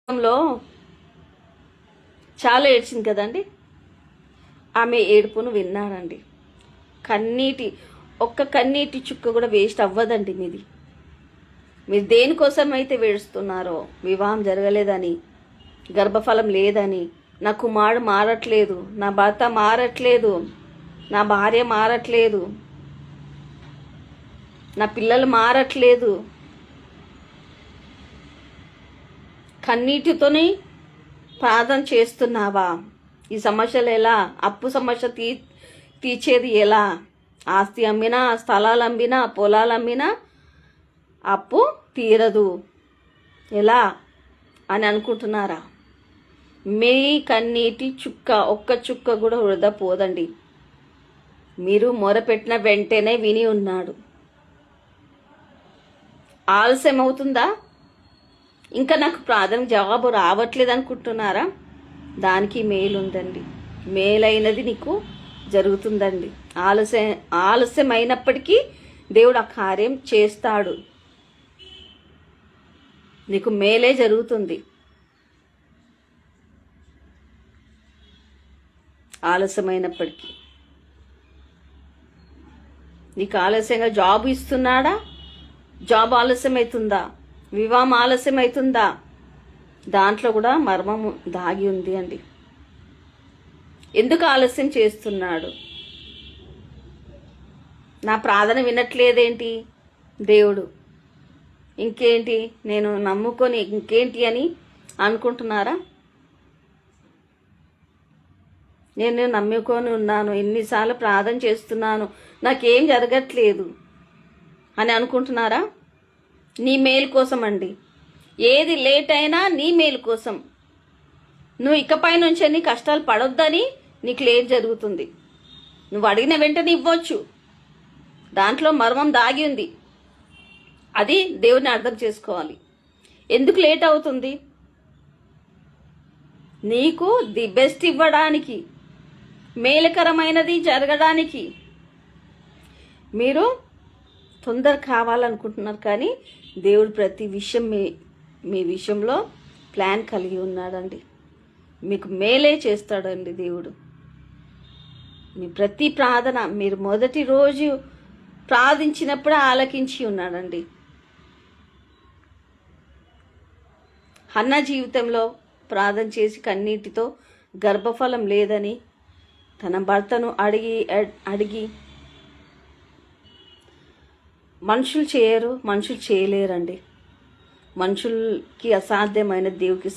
లో చాలా ఏడ్చింది కదండి. ఆమె ఏడుపును విన్నాడండి. ఒక్క కన్నీటి చుక్క కూడా వేస్ట్ అవ్వదండి మీది. మీరు దేనికోసం అయితే వేడుస్తున్నారో, వివాహం జరగలేదని, గర్భఫలం లేదని, నా కుమారుడు మారట్లేదు, నా భర్త మారట్లేదు, నా భార్య మారట్లేదు, నా పిల్లలు మారట్లేదు, కన్నీటితోనే ప్రార్థన చేస్తున్నావా? ఈ సమస్యలు ఎలా? అప్పు సమస్య తీర్చేది ఎలా? ఆస్తి అమ్మినా, స్థలాలు అమ్మినా, పొలాలు అమ్మినా అప్పు తీరదు ఎలా అని అనుకుంటున్నారా? మీ కన్నీటి చుక్క, ఒక్క చుక్క కూడా వృధా పోదండి. మీరు మొరపెట్టిన వెంటనే విని ఉన్నాడు. ఆలస్యం అవుతుందా? ఇంకా నాకు ప్రార్థన జవాబు రావట్లేదు అనుకుంటున్నారా? దానికి మేలు ఉందండి. మేలైనది నీకు జరుగుతుందండి. ఆలస్యం అయినప్పటికీ దేవుడు ఆ కార్యం చేస్తాడు. నీకు మేలే జరుగుతుంది. ఆలస్యమైనప్పటికీ నీకు ఆలస్యంగా జాబ్ ఇస్తున్నాడా? జాబ్ ఆలస్యం అవుతుందా? వివాహం ఆలస్యం అవుతుందా? దాంట్లో కూడా మర్మం దాగి ఉంది అండి. ఎందుకు ఆలస్యం చేస్తున్నాడు? నా ప్రార్థన వినట్లేదేంటి దేవుడు? ఇంకేంటి నేను నమ్ముకొని ఇంకేంటి అని అనుకుంటున్నారా? నేను నమ్ముకొని ఉన్నాను, ఎన్నిసార్లు ప్రార్థన చేస్తున్నాను, నాకేం జరగట్లేదు అని అనుకుంటున్నారా? నీ మేలు కోసం అండి. ఏది లేట్ అయినా నీ మేలు కోసం. నువ్వు ఇకపై నుంచి నీ కష్టాలు పడొద్దని నీకు లేట్ జరుగుతుంది. నువ్వు అడిగిన వెంటనే ఇవ్వచ్చు. దాంట్లో మర్మం దాగి ఉంది. అది దేవుడిని అర్థం చేసుకోవాలి. ఎందుకు లేట్ అవుతుంది? నీకు ది బెస్ట్ ఇవ్వడానికి, మేలుకరమైనది జరగడానికి. మీరు తొందర కావాలనుకుంటున్నారు, కానీ దేవుడు ప్రతి విషయం మీ విషయంలో ప్లాన్ కలిగి ఉన్నాడండి. మీకు మేలే చేస్తాడండి దేవుడు. మీ ప్రతి ప్రార్థన మీరు మొదటి రోజు ప్రార్థించినప్పుడే ఆలకించి ఉన్నాడండి. హన్న జీవితంలో ప్రార్థన చేసి కన్నీటితో గర్భఫలం లేదని తన భర్తను అడిగి మనుషులు చేయరు, మనుషులు చేయలేరండి. మనుషులకి అసాధ్యమైన దేవుడికి